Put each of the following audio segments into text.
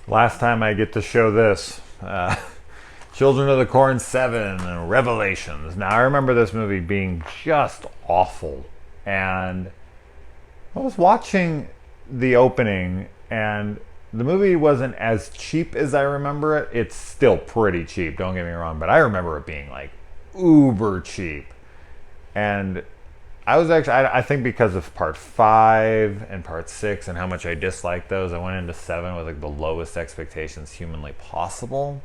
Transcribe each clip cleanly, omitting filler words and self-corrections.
Last time I get to show this. Children of the Corn 7 and Revelations. Now, I remember this movie being just awful. And I was watching the opening, and the movie wasn't as cheap as I remember it. It's still pretty cheap, don't get me wrong, but I remember it being like uber cheap. And I was actually, I think because of part 5 and part 6 and how much I disliked those, I went into 7 with like the lowest expectations humanly possible.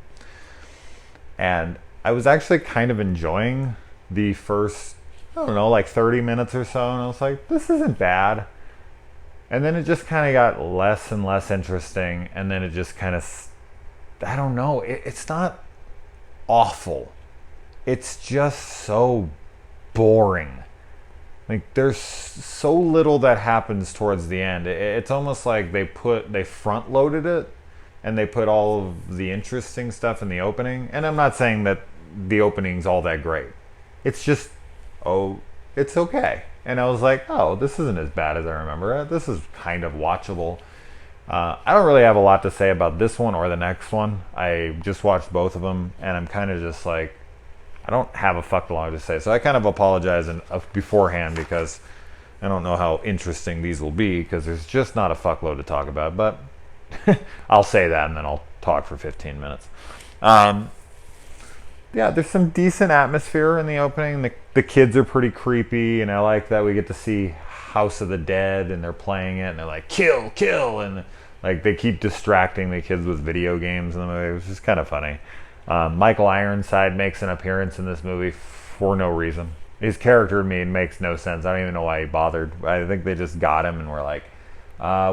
And I was actually kind of enjoying the first, I don't know, like 30 minutes or so. And I was like, this isn't bad. And then it just kind of got less and less interesting. And then it just kind of, I don't know, it's not awful. It's just so boring. Like, there's so little that happens towards the end. It's almost like they front loaded it and they put all of the interesting stuff in the opening. And I'm not saying that the opening's all that great. It's just, oh, it's okay. And I was like, oh, this isn't as bad as I remember it. This is kind of watchable. I don't really have a lot to say about this one or the next one. I just watched both of them, and I'm kind of just like, I don't have a fuck lot to say. So I kind of apologize beforehand because I don't know how interesting these will be because there's just not a fuckload to talk about. But I'll say that and then I'll talk for 15 minutes. Yeah, there's some decent atmosphere in the opening. The kids are pretty creepy, and I like that we get to see House of the Dead, and they're playing it, and they're like, kill, kill, and like they keep distracting the kids with video games in the movie, which is kind of funny. Michael Ironside makes an appearance in this movie for no reason. His character makes no sense. I don't even know why he bothered. I think they just got him and were like,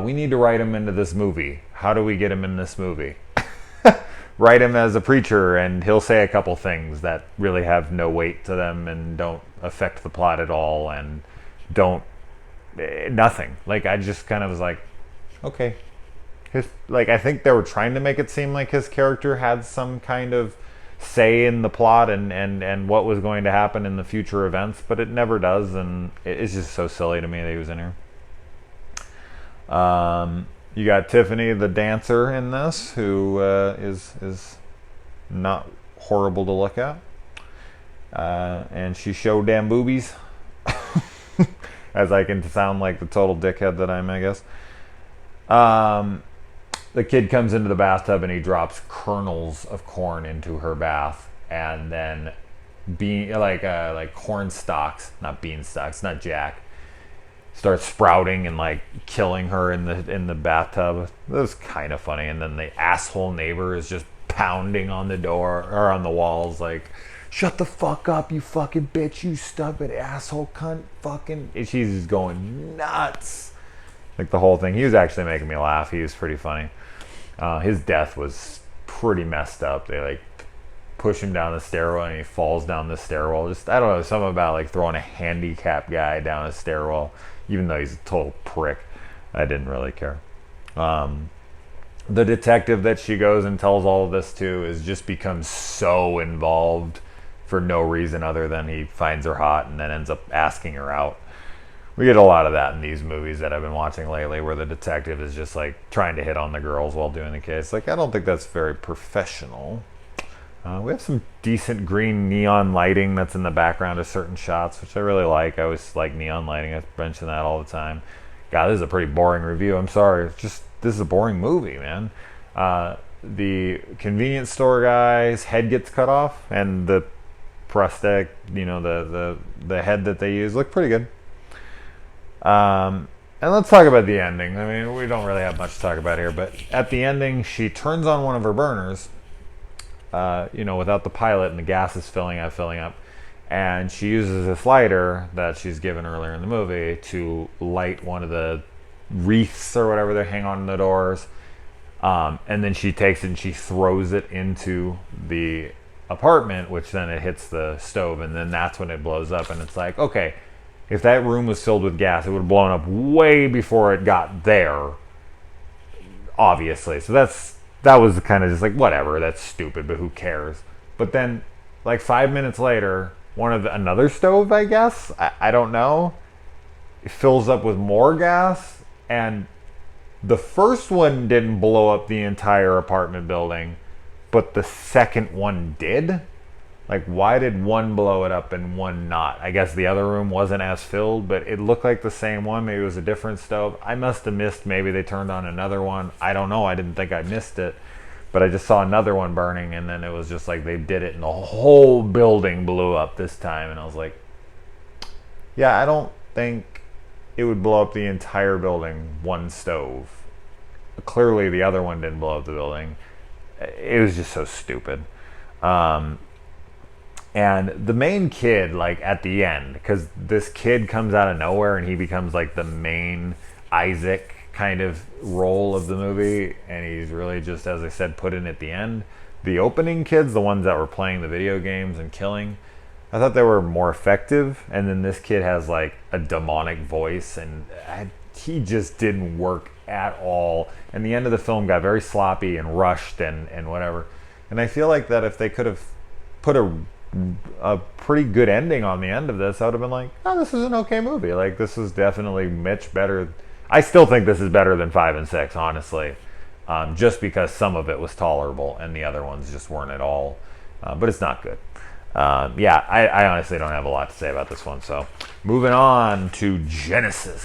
we need to write him into this movie. How do we get him in this movie? Write him as a preacher, and he'll say a couple things that really have no weight to them and don't affect the plot at all and don't nothing. Like, I just kind of was like, okay. I think they were trying to make it seem like his character had some kind of say in the plot and what was going to happen in the future events, but it never does, and it's just so silly to me that he was in here. You got Tiffany the Dancer in this, who is not horrible to look at. And she showed damn boobies. As I can sound like the total dickhead that I am, I guess. The kid comes into the bathtub and he drops kernels of corn into her bath. And then like corn stalks, not bean stalks, not jack, starts sprouting and like killing her in the bathtub. It was kind of funny. And then the asshole neighbor is just pounding on the door or on the walls like, shut the fuck up, you fucking bitch, you stupid asshole cunt, fucking. And she's just going nuts. Like the whole thing. He was actually making me laugh. He was pretty funny. His death was pretty messed up. They like push him down the stairwell and he falls down the stairwell. Just, I don't know, something about like throwing a handicapped guy down a stairwell, even though he's a total prick. I didn't really care. The detective that she goes and tells all of this to is just becomes so involved for no reason other than he finds her hot and then ends up asking her out. We get a lot of that in these movies that I've been watching lately, where the detective is just like trying to hit on the girls while doing the case. Like, I don't think that's very professional. We have some decent green neon lighting that's in the background of certain shots, which I really like. I always like neon lighting. I mention that all the time. God, this is a pretty boring review. I'm sorry. It's just, this is a boring movie, man. The convenience store guy's head gets cut off, and the prosthetic, the head that they use looked pretty good. And let's talk about the ending. I mean, we don't really have much to talk about here, but at the ending, she turns on one of her burners, without the pilot, and the gas is filling up, and she uses this lighter that she's given earlier in the movie to light one of the wreaths or whatever they hang on the doors, and then she takes it and she throws it into the apartment, which then it hits the stove, and then that's when it blows up. And it's like, okay, if that room was filled with gas, it would have blown up way before it got there, obviously. So that was kind of just like, whatever, that's stupid, but who cares? But then, like 5 minutes later, another stove, I guess, I don't know, it fills up with more gas, and the first one didn't blow up the entire apartment building, but the second one did. Like, why did one blow it up and one not? I guess the other room wasn't as filled, but it looked like the same one. Maybe it was a different stove. I must have missed, maybe they turned on another one. I don't know. I didn't think I missed it. But I just saw another one burning, and then it was just like they did it, and the whole building blew up this time. And I was like, yeah, I don't think it would blow up the entire building, one stove. Clearly, the other one didn't blow up the building. It was just so stupid. And the main kid, like at the end, because this kid comes out of nowhere and he becomes like the main Isaac kind of role of the movie, and he's really just, as I said, put in at the end. The opening kids, the ones that were playing the video games and killing, I thought they were more effective. And then this kid has like a demonic voice, and he just didn't work at all. And the end of the film got very sloppy and rushed and whatever. And I feel like that if they could have put a pretty good ending on the end of this, I would have been like, oh, this is an okay movie. Like, this is definitely much better. I still think this is better than 5 and 6, honestly, just because some of it was tolerable and the other ones just weren't at all. But it's not good. I honestly don't have a lot to say about this one. So moving on to Genesis.